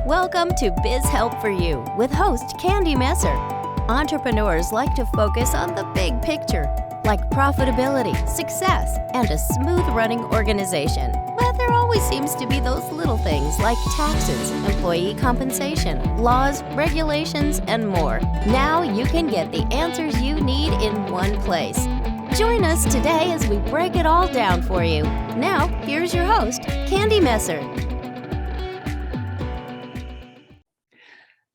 Welcome to Biz Help for You with host Candy Messer. Entrepreneurs like to focus on the big picture, like profitability, success, and a smooth running organization. But there always seems to be those little things like taxes, employee compensation, laws, regulations, and more. Now you can get the answers you need in one place. Join us today as we break it all down for you. Now, here's your host, Candy Messer.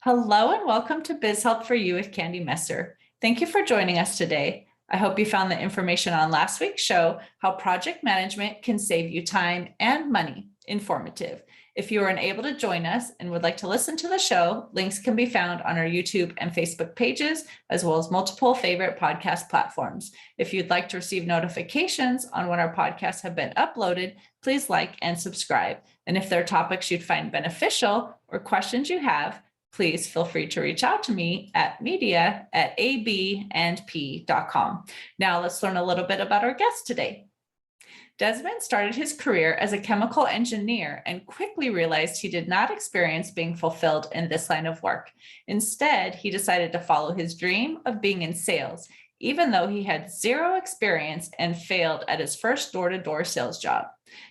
Hello and welcome to Biz Help for You with Candy Messer. Thank you for joining us today. I hope you found the information on last week's show, How Project Management Can Save You Time and Money, informative. If you were unable to join us and would like to listen to the show, links can be found on our YouTube and Facebook pages, as well as multiple favorite podcast platforms. If you'd like to receive notifications on when our podcasts have been uploaded, please like and subscribe. And if there are topics you'd find beneficial or questions you have, please feel free to reach out to me at media@abandp.com. Now let's learn a little bit about our guest today. Desmond started his career as a chemical engineer and quickly realized he did not experience being fulfilled in this line of work. Instead, he decided to follow his dream of being in sales, even though he had zero experience and failed at his first door-to-door sales job.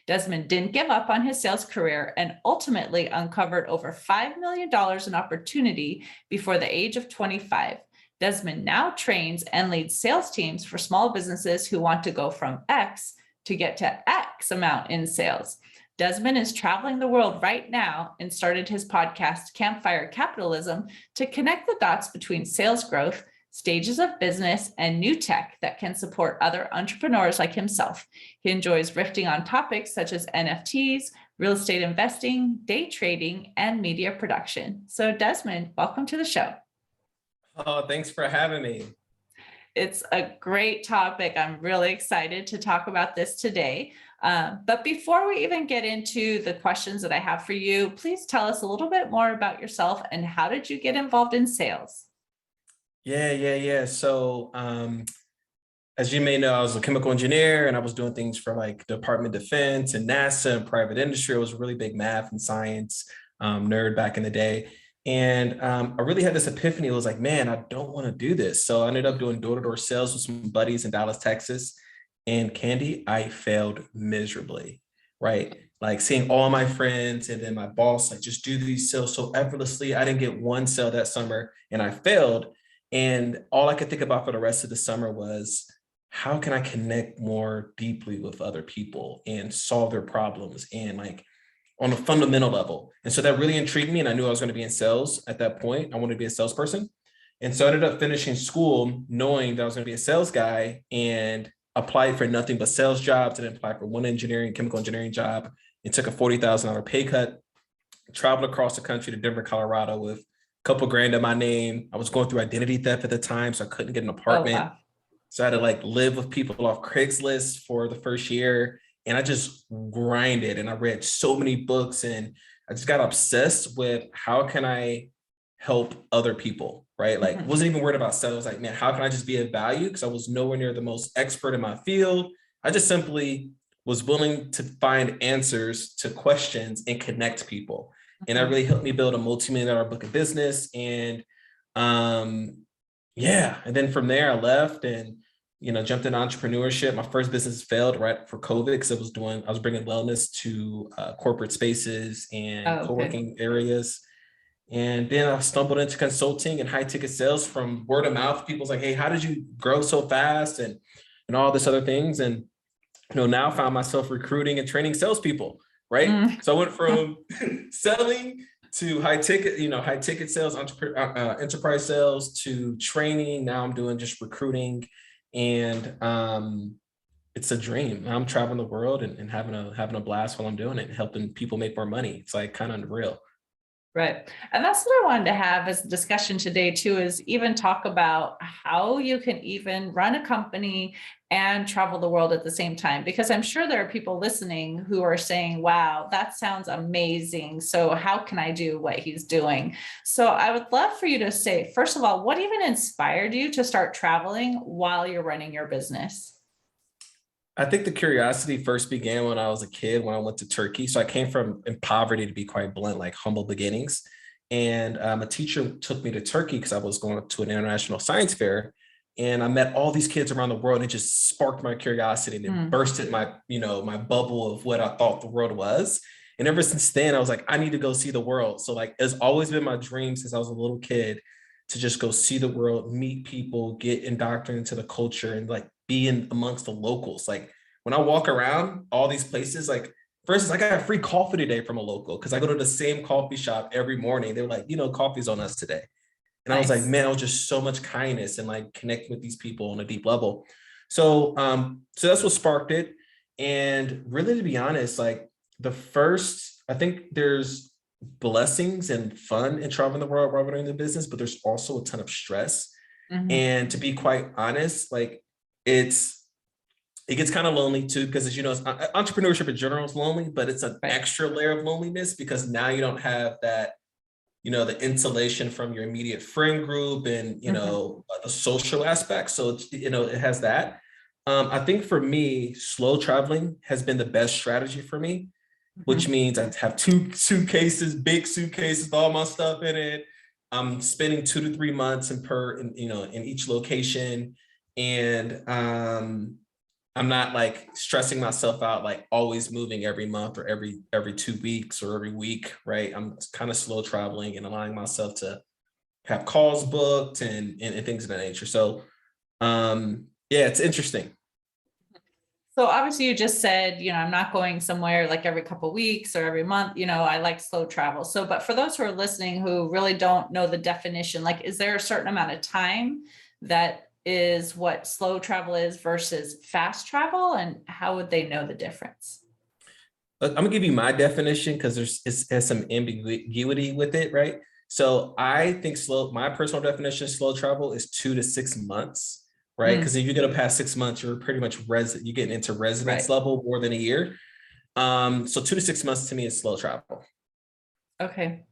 Desmond didn't give up on his sales career and ultimately uncovered over $5 million in opportunity before the age of 25. Desmond now trains and leads sales teams for small businesses who want to go from X to get to X amount in sales. Desmond is traveling the world right now and started his podcast, Campfire Capitalism, to connect the dots between sales growth, stages of business, and new tech that can support other entrepreneurs like himself. He enjoys riffing on topics such as NFTs, real estate investing, day trading, and media production. So Desmond, welcome to the show. Oh, thanks for having me. It's a great topic. I'm really excited to talk about this today. But before we even get into the questions that I have for you, please tell us a little bit more about yourself and how did you get involved in sales? Yeah. So, as you may know, I was a chemical engineer and I was doing things for like Department of Defense and NASA and private industry. I was a really big math and science nerd back in the day. And I really had this epiphany. It was like, man, I don't want to do this. So I ended up doing door-to-door sales with some buddies in Dallas, Texas. And Candy, I failed miserably, right? Like seeing all my friends and then my boss like just do these sales so effortlessly. I didn't get one sale that summer and I failed. And all I could think about for the rest of the summer was, how can I connect more deeply with other people and solve their problems and like on a fundamental level? And so that really intrigued me. And I knew I was going to be in sales at that point. I wanted to be a salesperson. And so I ended up finishing school knowing that I was going to be a sales guy and applied for nothing but sales jobs. And applied for one chemical engineering job, and took a $40,000 pay cut, traveled across the country to Denver, Colorado with couple grand in my name. I was going through identity theft at the time, so I couldn't get an apartment. Oh, wow. So I had to like live with people off Craigslist for the first year. And I just grinded and I read so many books and I just got obsessed with how can I help other people, right? Like wasn't even worried about sales. I was like, man, how can I just be of value? Because I was nowhere near the most expert in my field. I just simply was willing to find answers to questions and connect people. And that really helped me build a multi-million-dollar book of business. And and then from there I left and, jumped into entrepreneurship. My first business failed right for COVID because I was bringing wellness to corporate spaces and co-working areas. And then I stumbled into consulting and high ticket sales from word of mouth. People's like, hey, how did you grow so fast? And all this other things. And, now I found myself recruiting and training salespeople. Right. So I went from selling to high ticket sales, enterprise sales to training. Now I'm doing just recruiting and it's a dream. I'm traveling the world and having a blast while I'm doing it, helping people make more money. It's like kind of unreal. Right. And that's what I wanted to have as a discussion today too, is even talk about how you can even run a company and travel the world at the same time, because I'm sure there are people listening who are saying, wow, that sounds amazing. So how can I do what he's doing? So I would love for you to say, first of all, what even inspired you to start traveling while you're running your business? I think the curiosity first began when I was a kid, when I went to Turkey. So I came from in poverty, to be quite blunt, like humble beginnings. And a teacher took me to Turkey because I was going to an international science fair. And I met all these kids around the world, and it just sparked my curiosity and it Mm, bursted my, my bubble of what I thought the world was. And ever since then, I was like, I need to go see the world. So like, it's always been my dream since I was a little kid to just go see the world, meet people, get indoctrinated into the culture, and like be in amongst the locals. Like when I walk around all these places, like for instance, I got a free coffee today from a local because I go to the same coffee shop every morning. They were like, coffee's on us today. And I was like, nice. man, it was just so much kindness and like connecting with these people on a deep level. So that's what sparked it. And really, to be honest, like I think there's blessings and fun in traveling the world while we're in the business, but there's also a ton of stress. Mhm. And to be quite honest, like it's it gets kind of lonely too, because as you know, entrepreneurship in general is lonely, but it's an Right. extra layer of loneliness because now you don't have that, the insulation from your immediate friend group and, Mhm. the social aspect. So it's, it has that. I think for me, slow traveling has been the best strategy for me, which Mhm. means I have two suitcases, big suitcases with all my stuff in it. I'm spending 2 to 3 months in each location. And I'm not like stressing myself out, like always moving every month or every 2 weeks or every week, right? I'm kind of slow traveling and allowing myself to have calls booked and things of that nature. So yeah, it's interesting. So obviously you just said, I'm not going somewhere like every couple of weeks or every month, I like slow travel. So, but for those who are listening who really don't know the definition, like, is there a certain amount of time that is what slow travel is versus fast travel? And how would they know the difference? Look, I'm gonna give you my definition because it has some ambiguity with it, right? So I think my personal definition of slow travel is 2 to 6 months, right? Mm, Because if you get past 6 months, you're pretty much you're getting into residence right. level more than a year. So 2 to 6 months to me is slow travel. Okay.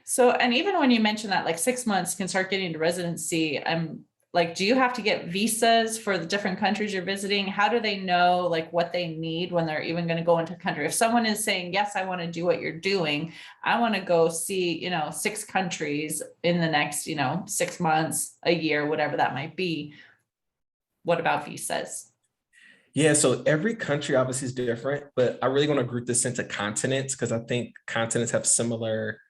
So, and even when you mention that like 6 months can start getting to residency, I'm like, do you have to get visas for the different countries you're visiting? How do they know like what they need when they're even going to go into a country? If someone is saying, yes, I want to do what you're doing, I want to go see, 6 countries in the next, 6 months, a year, whatever that might be. What about visas? Yeah, so every country obviously is different, but I really want to group this into continents because I think continents have similar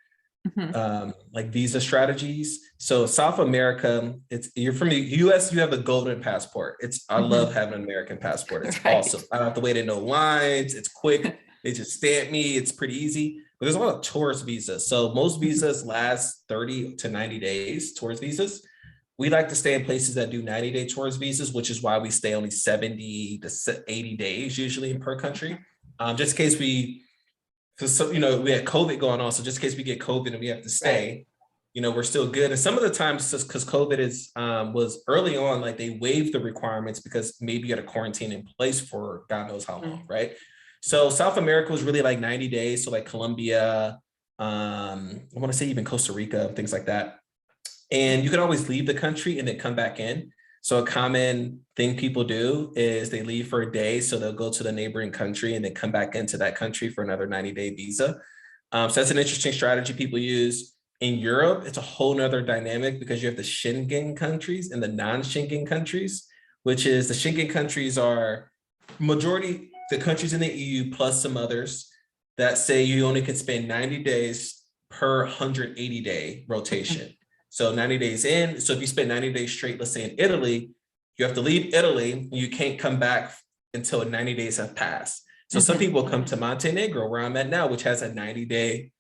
Mhm. like visa strategies. So South America, you're from the US, you have the golden passport. I love Mhm. having an American passport. It's Right. awesome. I don't have to wait in no lines. It's quick. They just stamp me. It's pretty easy. But there's a lot of tourist visas. So most Mhm. visas last 30 to 90 days, tourist visas. We like to stay in places that do 90-day tourist visas, which is why we stay only 70 to 80 days usually per country. Just in case because we had COVID going on, so just in case we get COVID and we have to Right. stay, we're still good. And some of the times, because COVID was early on, like they waived the requirements because maybe you had a quarantine in place for God knows how long, Mhm. right? So South America was really like 90 days. So like Colombia, I want to say even Costa Rica, things like that. And you can always leave the country and then come back in. So a common thing people do is they leave for a day. So they'll go to the neighboring country and then come back into that country for another 90-day visa. So that's an interesting strategy people use. In Europe, it's a whole nother dynamic because you have the Schengen countries and the non-Schengen countries, which is the Schengen countries are majority the countries in the EU plus some others that say you only can spend 90 days per 180-day Mhm. rotation. So 90 days in. So if you spend 90 days straight, let's say in Italy, you have to leave Italy and you can't come back until 90 days have passed. So some Mhm. people come to Montenegro, where I'm at now, which has a 90-day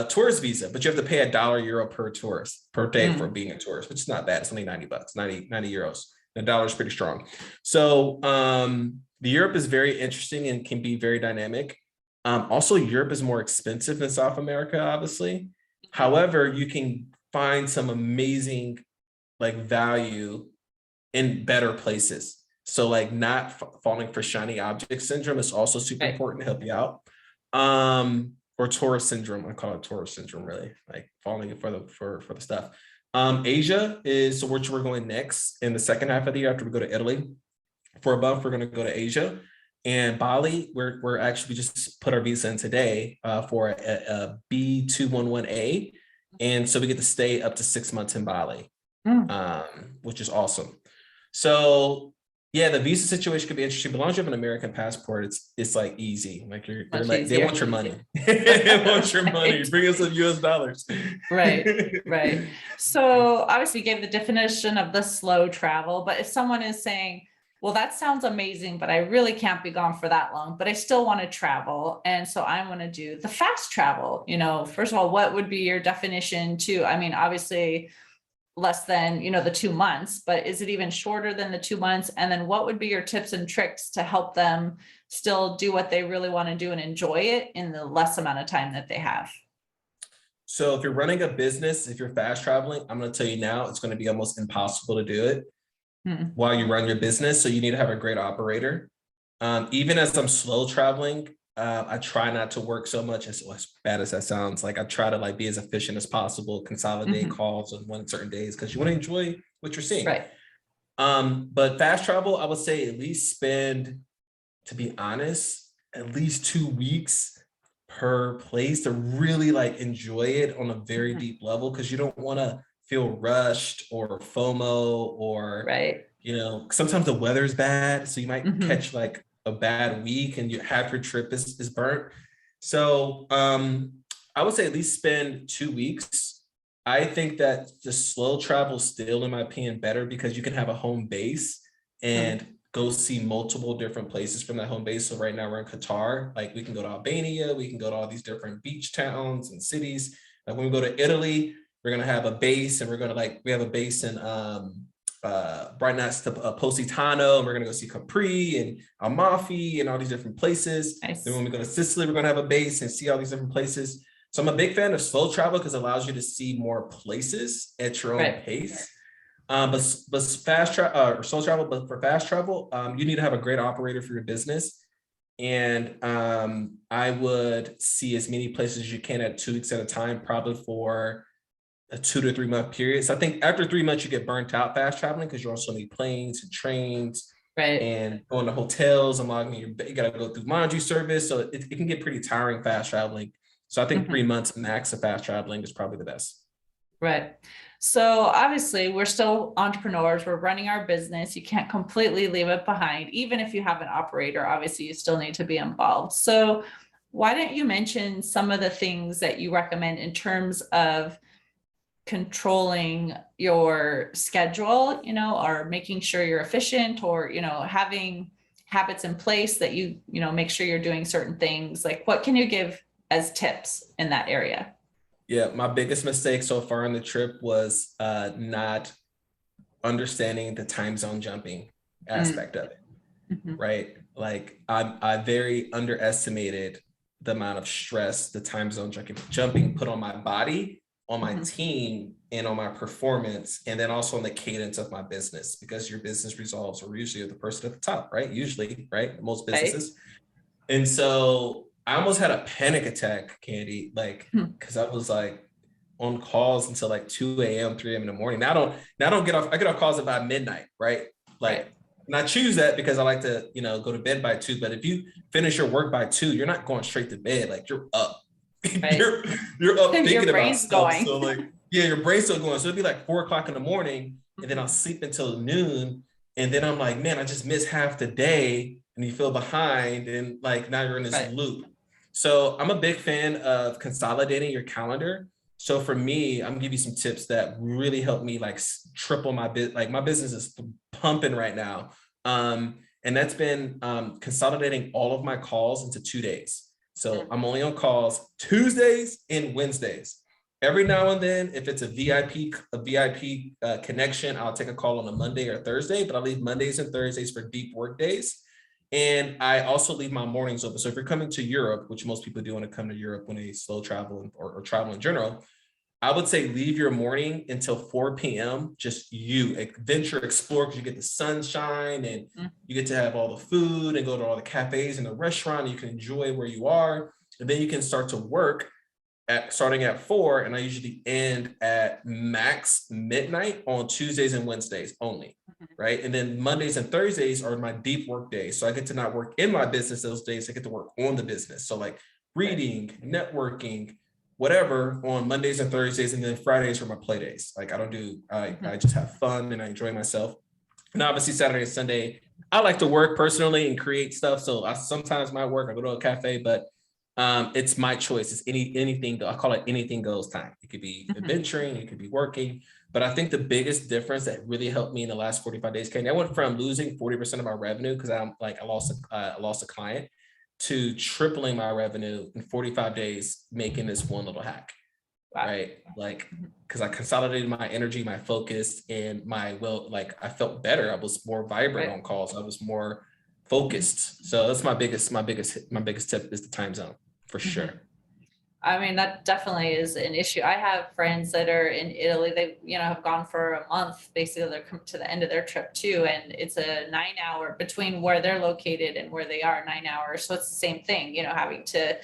tourist visa, but you have to pay $1 per tourist per day for Mm. being a tourist, which is not bad. It's only 90 bucks, 90 euros. The dollar is pretty strong. So the Europe is very interesting and can be very dynamic. Also, Europe is more expensive than South America, obviously. Mhm. However, you can find some amazing like value in better places. So like not falling for shiny object syndrome is also super Right. important to help you out. Or tourist syndrome. I call it tourist syndrome, really, like falling for the stuff. Asia is so which we're going next in the second half of the year after we go to Italy. For a month, we're going to go to Asia. And Bali, we're actually, we just put our visa in today for a B211A. And so we get to stay up to 6 months in Bali, which is awesome. So yeah, the visa situation could be interesting, but as long as you have an American passport, it's like easy. Like they're like, they want your money. They want your money. Bring us some US dollars. Right. So obviously you gave the definition of the slow travel, but if someone is saying, well, that sounds amazing, but I really can't be gone for that long, but I still want to travel. And so I want to do the fast travel. First of all, what would be your definition too? I mean, obviously less than, the 2 months, but is it even shorter than the 2 months? And then what would be your tips and tricks to help them still do what they really want to do and enjoy it in the less amount of time that they have? So if you're running a business, if you're fast traveling, I'm going to tell you now, it's going to be almost impossible to do it while you run your business. So you need to have a great operator. Even as I'm slow traveling, I try not to work so much, as bad as that sounds. Like I try to be as efficient as possible, consolidate calls on one certain days, because you want to enjoy what you're seeing. Right. But fast travel, I would say at least spend, to be honest, at least 2 weeks per place to really enjoy it on a very deep level, because you don't want to feel rushed or FOMO or, sometimes the weather's bad. So you might catch a bad week and half your trip is burnt. So I would say at least spend 2 weeks. I think that the slow travel still, in my opinion, better, because you can have a home base and go see multiple different places from that home base. So right now we're in Qatar. We can go to Albania, we can go to all these different beach towns and cities. When we go to Italy, we're gonna have a base, and we're gonna we have a base in right next to Positano, and we're gonna go see Capri and Amalfi and all these different places. Nice. Then when we go to Sicily, we're gonna have a base and see all these different places. So I'm a big fan of slow travel because it allows you to see more places at your own pace. But fast travel or slow travel, but for fast travel, you need to have a great operator for your business. And I would see as many places as you can at 2 weeks at a time, probably for a 2 to 3 month period. So I think after 3 months, you get burnt out fast traveling, because you also need planes and trains, and going to hotels, and you got to go through laundry service. So it can get pretty tiring fast traveling. So I think 3 months max of fast traveling is probably the best. Right. So obviously we're still entrepreneurs, we're running our business. You can't completely leave it behind. Even if you have an operator, obviously you still need to be involved. So why don't you mention some of the things that you recommend in terms of controlling your schedule, or making sure you're efficient, or, having habits in place that you make sure you're doing certain things? What can you give as tips in that area? Yeah, my biggest mistake so far on the trip was not understanding the time zone jumping aspect of it, right? I very underestimated the amount of stress the time zone jumping put on my body, on my team, and on my performance, and then also on the cadence of my business, because your business results are usually the person at the top, right? Usually, right? Most businesses. And so I almost had a panic attack, Candy, because I was on calls until 2 a.m., 3 a.m. in the morning. Now I don't get off. I get off calls about midnight, right? And I choose that because I like to, go to bed by 2. But if you finish your work by 2, you're not going straight to bed. You're up. You're up thinking about stuff. Going. So your brain's still going. So it'd be 4 o'clock in the morning, and then I'll sleep until noon. And then I'm like, man, I just missed half the day, and you feel behind, and now you're in this loop. So I'm a big fan of consolidating your calendar. So for me, I'm gonna give you some tips that really help me triple my business. My business is pumping right now. And that's been consolidating all of my calls into 2 days. So I'm only on calls Tuesdays and Wednesdays. Every now and then, if it's a VIP connection, I'll take a call on a Monday or Thursday, but I leave Mondays and Thursdays for deep work days. And I also leave my mornings open. So if you're coming to Europe, which most people do when they come to Europe when they slow travel or travel in general, I would say leave your morning until 4 p.m. Just you adventure, explore, because you get the sunshine and you get to have all the food and go to all the cafes and the restaurant. And you can enjoy where you are. And then you can start to work starting at 4, and I usually end at max midnight on Tuesdays and Wednesdays only, right? And then Mondays and Thursdays are my deep work days. So I get to not work in my business those days. I get to work on the business. So like reading, networking, whatever on Mondays and Thursdays, and then Fridays are my play days. Like I just have fun and I enjoy myself. And obviously Saturday and Sunday, I like to work personally and create stuff. So I sometimes might work, I go to a cafe, but it's my choice. It's anything. I call it anything goes time. It could be adventuring, it could be working. But I think the biggest difference that really helped me in the last 45 days, Kenny, I went from losing 40% of my revenue because I lost a client, to tripling my revenue in 45 days, making this one little hack. Wow. Right? Like, because I consolidated my energy, my focus, and my like I felt better. I was more vibrant on calls. I was more focused. So that's my biggest tip is the time zone, for sure. I mean, that definitely is an issue. I have friends that are in Italy. They, have gone for a month. Basically, they're come to the end of their trip too. And it's a 9-hour between where they're located and where they are, 9 hours. So it's the same thing, having to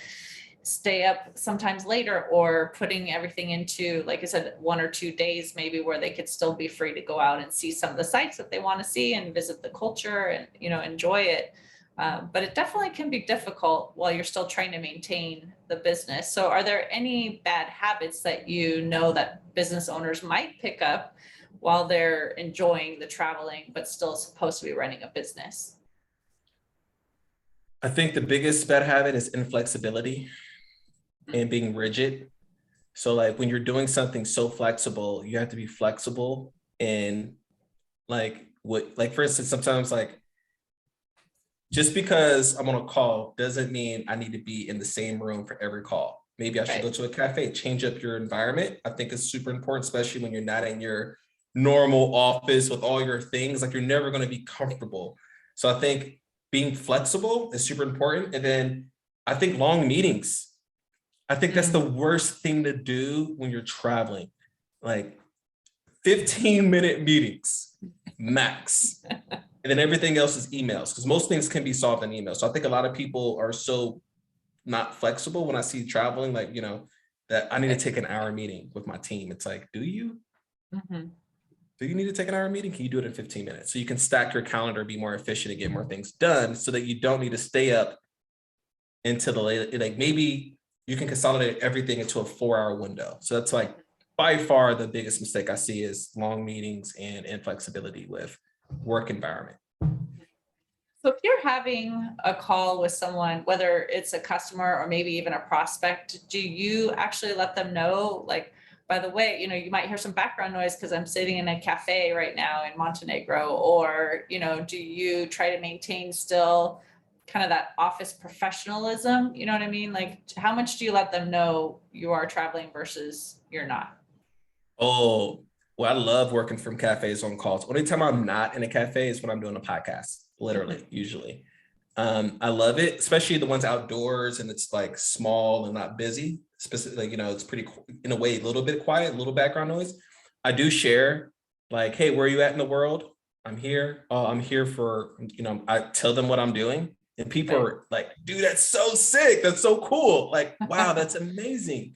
stay up sometimes later, or putting everything into, like I said, 1 or 2 days, maybe, where they could still be free to go out and see some of the sites that they want to see and visit the culture and, enjoy it. But it definitely can be difficult while you're still trying to maintain the business. So are there any bad habits that that business owners might pick up while they're enjoying the traveling, but still supposed to be running a business? I think the biggest bad habit is inflexibility and being rigid. So like when you're doing something so flexible, you have to be flexible. And like for instance, sometimes like, just because I'm on a call doesn't mean I need to be in the same room for every call. Maybe I should go to a cafe, change up your environment. I think it's super important, especially when you're not in your normal office with all your things. Like, you're never going to be comfortable. So I think being flexible is super important. And then I think long meetings. I think that's the worst thing to do when you're traveling. Like 15-minute meetings max. And then everything else is emails, because most things can be solved in emails. So I think a lot of people are so not flexible when I see traveling, like, that I need to take an hour meeting with my team. It's like, do you? Do you need to take an hour meeting? Can you do it in 15 minutes? So you can stack your calendar, be more efficient, and get more things done, so that you don't need to stay up until the late. Like, maybe you can consolidate everything into a 4-hour window. So that's like by far the biggest mistake I see is long meetings and inflexibility with work environment. So if you're having a call with someone, whether it's a customer or maybe even a prospect, do you actually let them know, like, by the way, you might hear some background noise because I'm sitting in a cafe right now in Montenegro, or, do you try to maintain still kind of that office professionalism? You know what I mean? Like, how much do you let them know you are traveling versus you're not? Oh, well, I love working from cafes on calls. Only time I'm not in a cafe is when I'm doing a podcast, literally, usually. I love it, especially the ones outdoors and it's like small and not busy. Specifically, it's pretty, in a way, a little bit quiet, a little background noise. I do share, like, hey, where are you at in the world? I'm here. I'm here for, I tell them what I'm doing. And people are like, dude, that's so sick. That's so cool. Like, wow, that's amazing.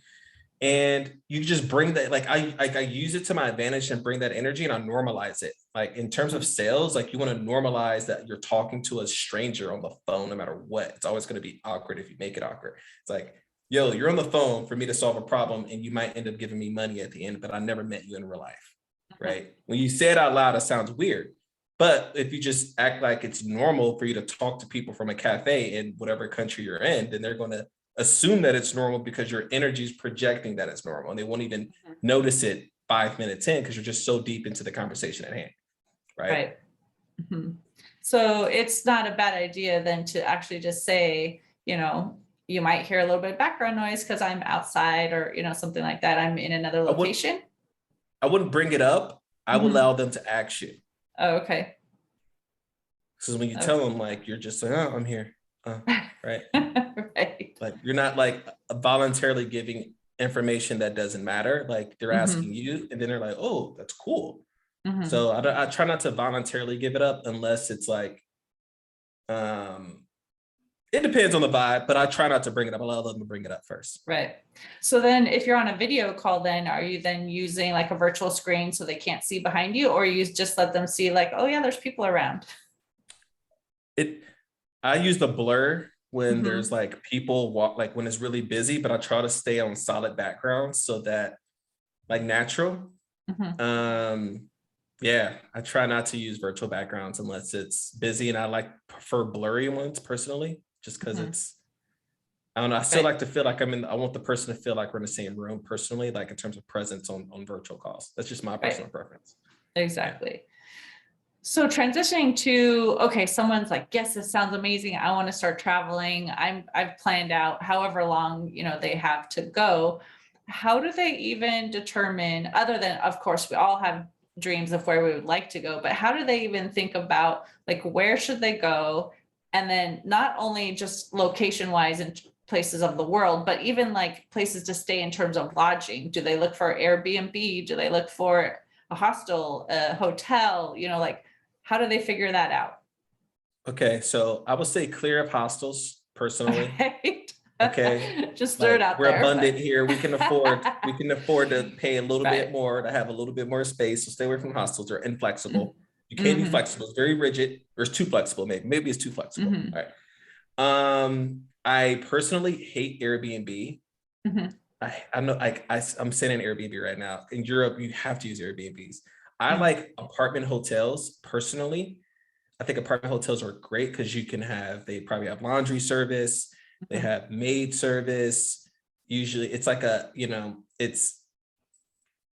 And you just bring that, like I use it to my advantage and bring that energy, and I normalize it. Like, in terms of sales, like, you want to normalize that you're talking to a stranger on the phone, no matter what. It's always going to be awkward if you make it awkward. It's like, yo, you're on the phone for me to solve a problem, and you might end up giving me money at the end, but I never met you in real life, right? When you say it out loud, it sounds weird. But if you just act like it's normal for you to talk to people from a cafe in whatever country you're in, then they're going to assume that it's normal because your energy is projecting that it's normal, and they won't even notice it 5 minutes in because you're just so deep into the conversation at hand. Right. So it's not a bad idea then to actually just say, you might hear a little bit of background noise because I'm outside, or, something like that. I'm in another location. I wouldn't bring it up. I would allow them to ask you. Oh, okay. Because when you tell them, like, you're just like, oh, I'm here. Right. Right. Like, you're not like voluntarily giving information that doesn't matter. Like, they're asking you, and then they're like, oh, that's cool. So I try not to voluntarily give it up unless it's like, It depends on the vibe, but I try not to bring it up. I allow them to bring it up first. Right. So then if you're on a video call, then are you then using like a virtual screen so they can't see behind you, or you just let them see like, oh yeah, there's people around? I use the blur when Mhm. there's like people walk, like when it's really busy, but I try to stay on solid backgrounds so that like natural. Mhm. Yeah, I try not to use virtual backgrounds unless it's busy, and I prefer blurry ones personally, just because Mhm. I don't know. I still Right. like to feel like I want the person to feel like we're in the same room personally, like in terms of presence on virtual calls. That's just my personal Right. preference. Yeah. Exactly. So transitioning to, okay, someone's like, yes, this sounds amazing. I want to start traveling. I've planned out however long, they have to go. How do they even determine, other than, of course, we all have dreams of where we would like to go, but how do they even think about like, where should they go? And then not only just location wise in places of the world, but even like places to stay in terms of lodging. Do they look for Airbnb? Do they look for a hostel, a hotel, like, how do they figure that out? Okay, so I would say clear of hostels personally. Right. Okay, Just throw it like out we're there, abundant but here. We can afford to pay a little bit right. more to have a little bit more space. So stay away from hostels. They're inflexible. You can't be Mm-hmm. flexible. It's very rigid. Or it's too flexible. Maybe it's too flexible. Mm-hmm. All right. I personally hate Airbnb. Mm-hmm. I know I'm sitting in Airbnb right now. In Europe, you have to use Airbnbs. I Mm-hmm. like apartment hotels personally. I think apartment hotels are great because they probably have laundry service, they have maid service. Usually it's like it's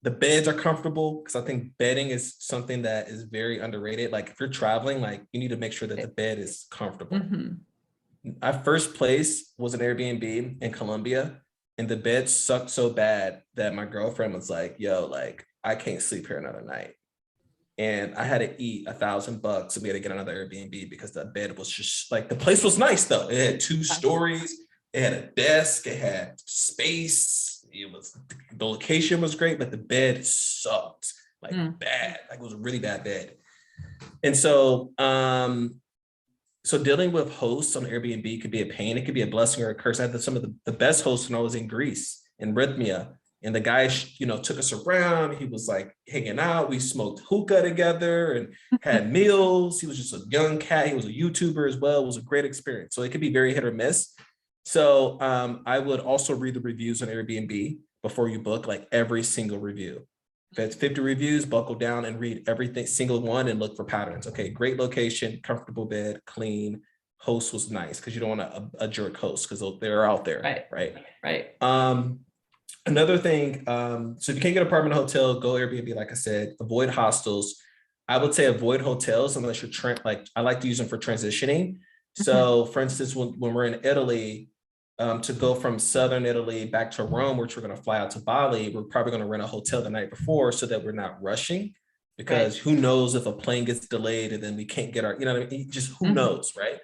the beds are comfortable because I think bedding is something that is very underrated. Like if you're traveling, like you need to make sure that the bed is comfortable. Mm-hmm. My first place was an Airbnb in Colombia, and the bed sucked so bad that my girlfriend was like, yo, like I can't sleep here another night. And I had to eat $1,000 and we had to get another Airbnb because the bed was just like, the place was nice though. It had 2 stories, it had a desk, it had space. The location was great, but the bed sucked like Mm-hmm. bad. Like it was a really bad bed. And so dealing with hosts on Airbnb could be a pain. It could be a blessing or a curse. I had some of the best hosts when I was in Greece, in Rhythmia. And the guy, took us around. He was like hanging out. We smoked hookah together and had meals. He was just a young cat. He was a YouTuber as well. It was a great experience. So it could be very hit or miss. So I would also read the reviews on Airbnb before you book, like every single review. If it's 50 reviews, buckle down and read everything, single one, and look for patterns. Okay, great location, comfortable bed, clean, host was nice, because you don't want a jerk host because they're out there, Right. right? Right. Another thing, so if you can't get an apartment or hotel, go Airbnb, like I said, avoid hostels. I would say avoid hotels unless you're like, I like to use them for transitioning. So for instance, when we're in Italy, to go from Southern Italy back to Rome, which we're going to fly out to Bali, we're probably going to rent a hotel the night before so that we're not rushing, because Right. who knows if a plane gets delayed and then we can't get what I mean? Just who Mm-hmm. knows, right?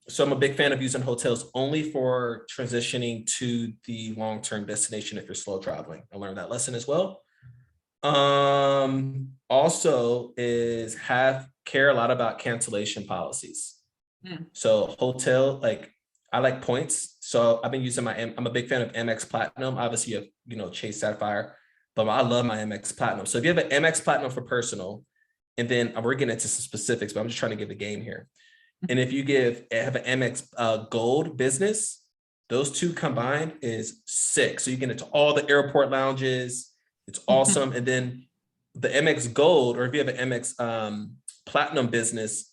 So I'm a big fan of using hotels only for transitioning to the long-term destination if you're slow traveling. I learned that lesson as well. Also is care a lot about cancellation policies. Mm. So hotel, like I like points. So I've been using I'm a big fan of MX Platinum. Obviously you have, Chase Sapphire, but I love my MX Platinum. So if you have an MX Platinum for personal, and then we're getting into some specifics, but I'm just trying to give a game here. And if you have an MX Gold business, those two combined is 6. So you get into all the airport lounges. It's awesome. And then the MX Gold, or if you have an MX Platinum business,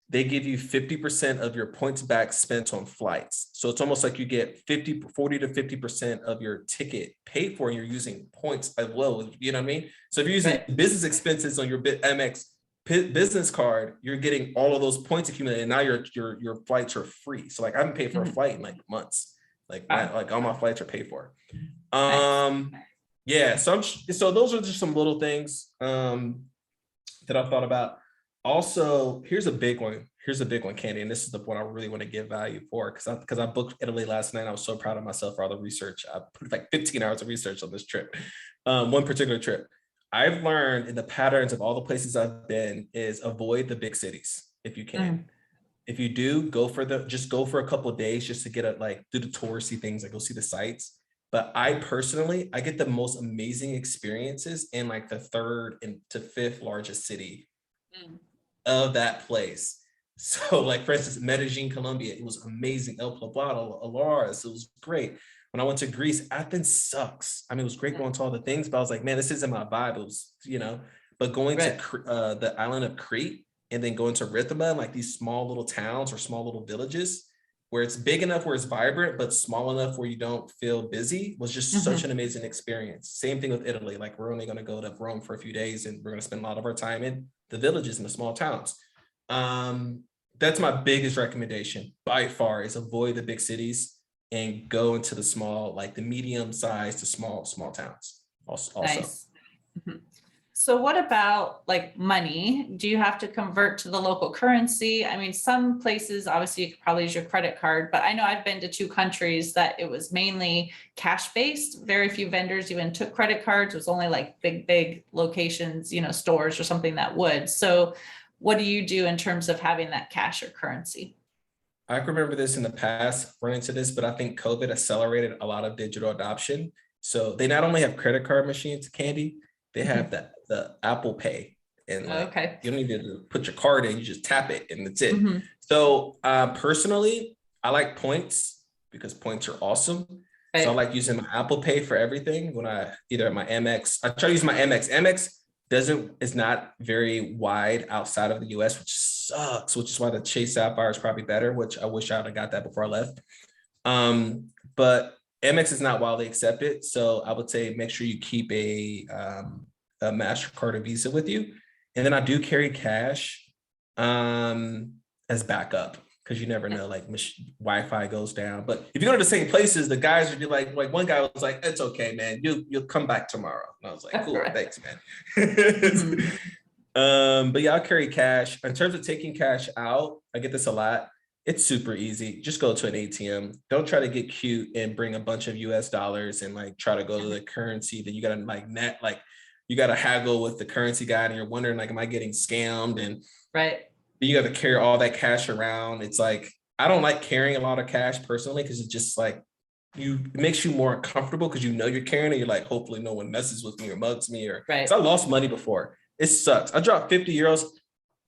they give you 50% of your points back spent on flights. So it's almost like you get 40 to 50% of your ticket paid for, and you're using points as well. You know what I mean? So if you're using business expenses on your MX business card, you're getting all of those points accumulated, and now your flights are free. So like I haven't paid for a flight in like months. Like all my flights are paid for. Nice. Yeah. So those are just some little things that I thought about. Also, here's a big one, Candy, and this is the one I really want to give value for, because I booked Italy last night. I was so proud of myself for all the research. I put like 15 hours of research on this trip, one particular trip. I've learned in the patterns of all the places I've been is avoid the big cities if you can. if you do just go for a couple of days just to get do the touristy things, like go see the sites. But I personally, I get the most amazing experiences in like the third and to fifth largest city of that place. So like, for instance, Medellin, Colombia, it was amazing. El Poblado, Alaris, it was great. When I went to Greece, Athens sucks. I mean, it was great going to all the things, but I was like, man, this isn't my vibe. It was, but going to the island of Crete and then going to Rhythma, like these small little towns or small little villages where it's big enough where it's vibrant, but small enough where you don't feel busy, was just such an amazing experience. Same thing with Italy. Like, we're only going to go to Rome for a few days and we're going to spend a lot of our time in the villages and the small towns. That's my biggest recommendation by far, is avoid the big cities and go into the small, like the medium size to small towns also. Nice. So what about like money? Do you have to convert to the local currency? I mean, some places, obviously you could probably use your credit card, but I know I've been to 2 countries that it was mainly cash based. Very few vendors even took credit cards. It was only like big locations, stores or something that would. So what do you do in terms of having that cash or currency? I can remember this in the past, run into this, but I think COVID accelerated a lot of digital adoption. So they not only have credit card machines, Candy, they have the Apple Pay, and you don't need to put your card in, you just tap it and that's it. So personally, I like points because points are awesome. Right. So I like using my Apple Pay for everything. When I either my Amex, I try to use my Amex. Amex is not very wide outside of the US, which sucks, which is why the Chase Sapphire is probably better, which I wish I would have got that before I left. But Amex is not widely accepted. So I would say make sure you keep a MasterCard or Visa with you. And then I do carry cash as backup, because you never know, like Wi-Fi goes down. But if you go to the same places, the guys would be like one guy was like, "It's okay, man. You'll come back tomorrow." And I was like, "Cool, thanks, man." But yeah, I'll carry cash. In terms of taking cash out, I get this a lot. It's super easy. Just go to an ATM. Don't try to get cute and bring a bunch of US dollars and like try to go to the currency that you gotta you gotta haggle with the currency guy and you're wondering like, am I getting scammed? And you got to carry all that cash around. It's like, I don't like carrying a lot of cash personally, because it's just like, it makes you more uncomfortable because you're carrying it. You're like, hopefully no one messes with me or mugs me because I lost money before. It sucks. I dropped 50 euros,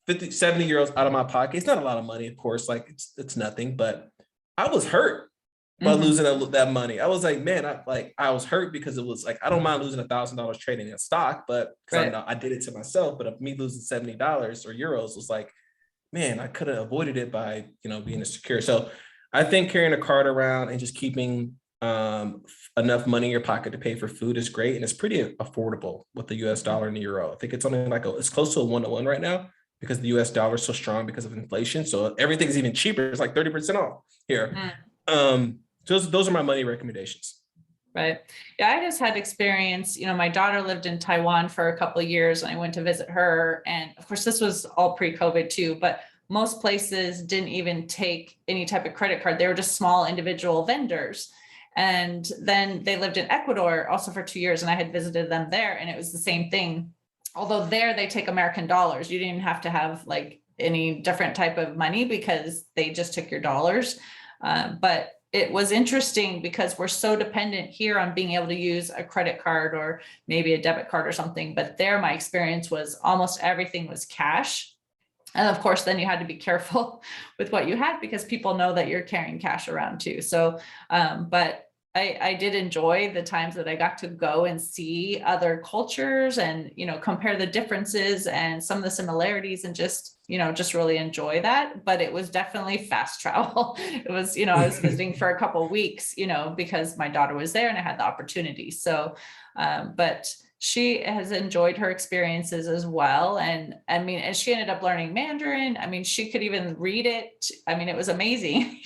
70 euros out of my pocket. It's not a lot of money, of course, like it's nothing, but I was hurt by losing that money. I was like, man, I was hurt because it was like, I don't mind losing $1,000 trading in stock, but because I did it to myself. But me losing $70 or euros was like, man, I could have avoided it by, being secure. So I think carrying a card around and just keeping enough money in your pocket to pay for food is great. And it's pretty affordable with the US dollar and the euro. I think it's only it's close to a 1-to-1 right now because the US dollar is so strong because of inflation. So everything's even cheaper. It's like 30% off here. Those are my money recommendations. Right. Yeah, I just had experience, my daughter lived in Taiwan for a couple of years and I went to visit her. And of course, this was all pre-COVID too, but most places didn't even take any type of credit card. They were just small individual vendors. And then they lived in Ecuador also for 2 years and I had visited them there and it was the same thing. Although there they take American dollars. You didn't even have to have like any different type of money because they just took your dollars. But it was interesting because we're so dependent here on being able to use a credit card or maybe a debit card or something. But there, my experience was almost everything was cash. And of course, then you had to be careful with what you had because people know that you're carrying cash around too. So, but I did enjoy the times that I got to go and see other cultures and, compare the differences and some of the similarities and just really enjoy that. But it was definitely fast travel. It was, I was visiting for a couple of weeks, because my daughter was there and I had the opportunity. So, but she has enjoyed her experiences as well. And I mean, and she ended up learning Mandarin. I mean, she could even read it. I mean, it was amazing,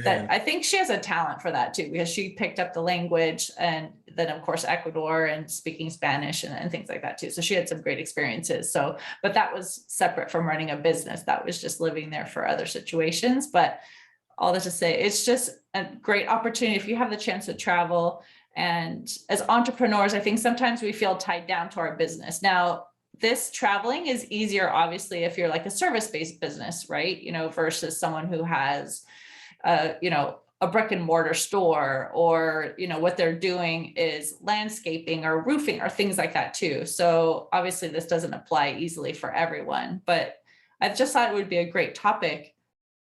that I think she has a talent for that too, because she picked up the language and then of course, Ecuador and speaking Spanish and things like that too. So she had some great experiences. So, but that was separate from running a business. That was just living there for other situations. But all that to say, it's just a great opportunity if you have the chance to travel. And as entrepreneurs, I think sometimes we feel tied down to our business. Now, this traveling is easier, obviously, if you're like a service-based business, right? Versus someone who has, a brick and mortar store, or, what they're doing is landscaping or roofing or things like that too. So obviously this doesn't apply easily for everyone, but I just thought it would be a great topic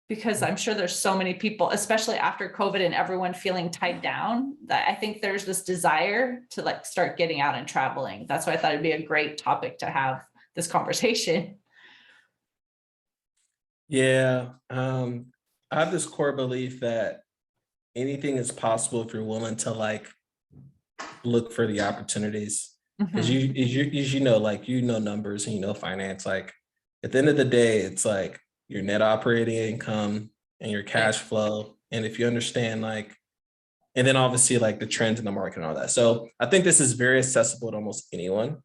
because I'm sure there's so many people, especially after COVID and everyone feeling tied down, that I think there's this desire to like start getting out and traveling. That's why I thought it'd be a great topic to have this conversation. Yeah. I have this core belief that anything is possible if you're willing to like look for the opportunities. Because you know numbers and numbers, like at the end of the day, it's like your net operating income and your cash flow. And if you understand and then obviously like the trends in the market and all that. So I think this is very accessible to almost anyone.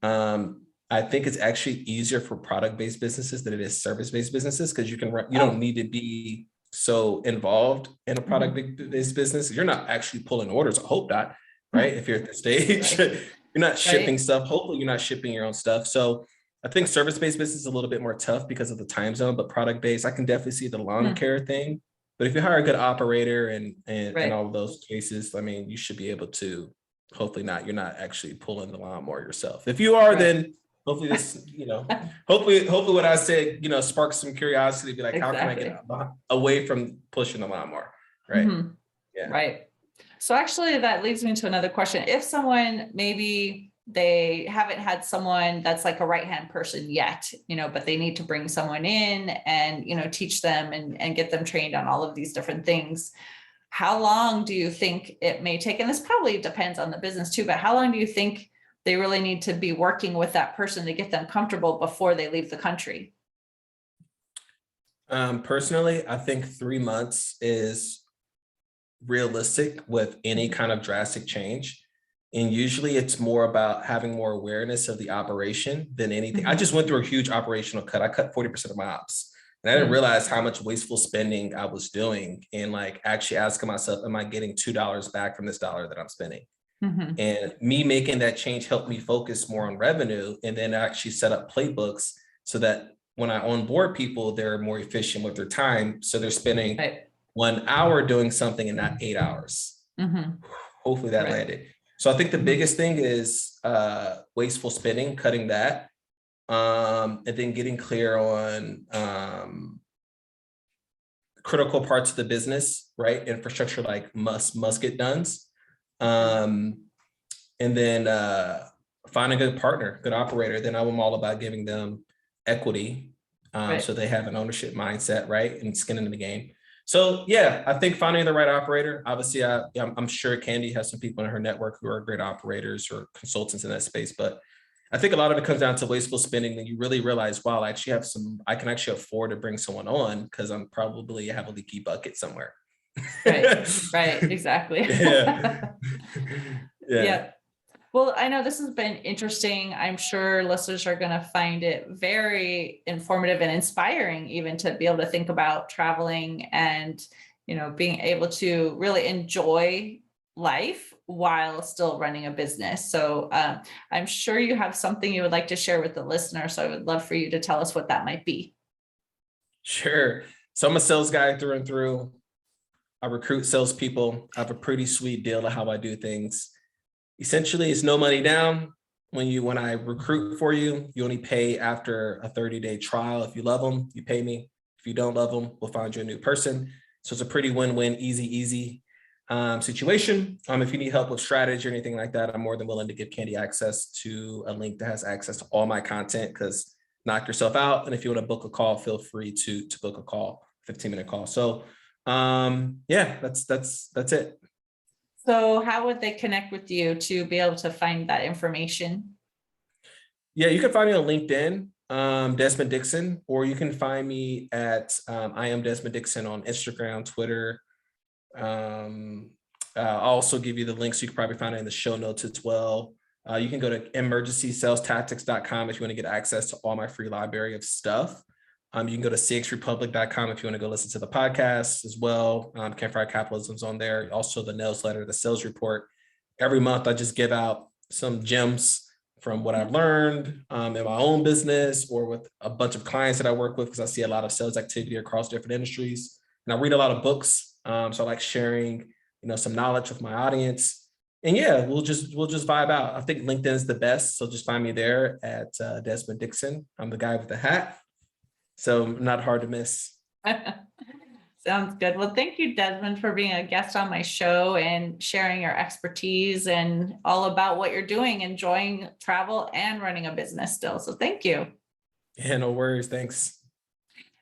I think it's actually easier for product-based businesses than it is service-based businesses, because you don't need to be so involved in a product-based business. You're not actually pulling orders. I hope not, right? If you're at the stage, you're not shipping stuff. Hopefully you're not shipping your own stuff. So I think service-based business is a little bit more tough because of the time zone, but product-based, I can definitely see the lawn care thing. But if you hire a good operator and all of those cases, I mean, you should be able to, hopefully you're not actually pulling the lawnmower yourself. If you are, then hopefully this, hopefully what I said, sparks some curiosity, be like, how can I get away from pushing the lawnmower? Right. Yeah. Right. So actually that leads me to another question. If someone, maybe they haven't had someone that's like a right-hand person yet, but they need to bring someone in and, teach them and get them trained on all of these different things. How long do you think it may take? And this probably depends on the business too, but how long do you think they really need to be working with that person to get them comfortable before they leave the country? Personally, I think 3 months is realistic with any kind of drastic change. And usually it's more about having more awareness of the operation than anything. I just went through a huge operational cut. I cut 40% of my ops. And I didn't realize how much wasteful spending I was doing, and actually asking myself, am I getting $2 back from this dollar that I'm spending? And me making that change helped me focus more on revenue, and then actually set up playbooks so that when I onboard people, they're more efficient with their time. So they're spending 1 hour doing something and not 8 hours. Hopefully that landed. So I think the biggest thing is wasteful spending, cutting that, and then getting clear on critical parts of the business, right? Infrastructure like must get done. And then find a good partner, good operator. Then I'm all about giving them equity, so they have an ownership mindset, right? And skin in the game. So yeah, I think finding the right operator. Obviously, I'm sure Candy has some people in her network who are great operators or consultants in that space. But I think a lot of it comes down to wasteful spending. Then you really realize, wow, I can actually afford to bring someone on because I'm probably have a leaky bucket somewhere. Right, exactly. Yeah. Well, I know this has been interesting. I'm sure listeners are going to find it very informative and inspiring, even to be able to think about traveling and, being able to really enjoy life while still running a business. So I'm sure you have something you would like to share with the listener. So I would love for you to tell us what that might be. Sure. So I'm a sales guy through and through. I recruit salespeople. I have a pretty sweet deal to how I do things. Essentially, it's no money down. When I recruit for you, you only pay after a 30-day trial. If you love them, you pay me. If you don't love them, we'll find you a new person. So it's a pretty win-win, easy situation. If you need help with strategy or anything like that, I'm more than willing to give Candy access to a link that has access to all my content, because knock yourself out. And if you want to book a call, feel free to book a call, 15-minute call. So yeah, that's it. So how would they connect with you to be able to find that information? Yeah, you can find me on LinkedIn, Desmond Dixon, or you can find me at I am Desmond Dixon on Instagram, Twitter. I'll also give you the links. You can probably find it in the show notes as well. You can go to emergencysalestactics.com if you want to get access to all my free library of stuff. You can go to cxrepublic.com if you want to go listen to the podcast as well. Campfire Capitalism's on there. Also the newsletter, the sales report. Every month I just give out some gems from what I've learned in my own business or with a bunch of clients that I work with, because I see a lot of sales activity across different industries. And I read a lot of books. So I like sharing, some knowledge with my audience. And yeah, we'll just vibe out. I think LinkedIn is the best. So just find me there at Desmond Dixon. I'm the guy with the hat. So not hard to miss. Sounds good. Well, thank you, Desmond, for being a guest on my show and sharing your expertise and all about what you're doing, enjoying travel and running a business still. So thank you. Yeah, no worries. Thanks.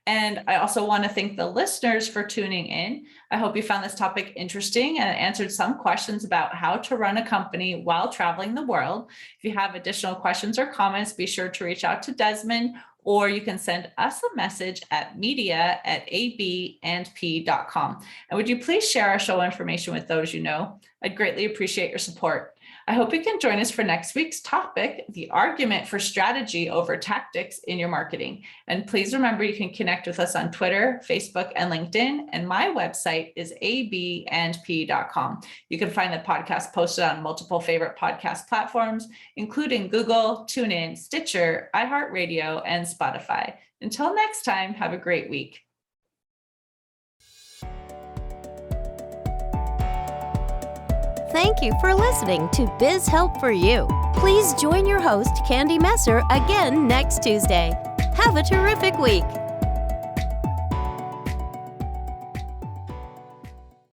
And I also want to thank the listeners for tuning in. I hope you found this topic interesting and answered some questions about how to run a company while traveling the world. If you have additional questions or comments, be sure to reach out to Desmond, or you can send us a message at media@abandp.com. And would you please share our show information with those you know? I'd greatly appreciate your support. I hope you can join us for next week's topic, the argument for strategy over tactics in your marketing. And please remember, you can connect with us on Twitter, Facebook, and LinkedIn. And my website is abandp.com. You can find the podcast posted on multiple favorite podcast platforms, including Google, TuneIn, Stitcher, iHeartRadio, and Spotify. Until next time, have a great week. Thank you for listening to Biz Help for You. Please join your host, Candy Messer, again next Tuesday. Have a terrific week.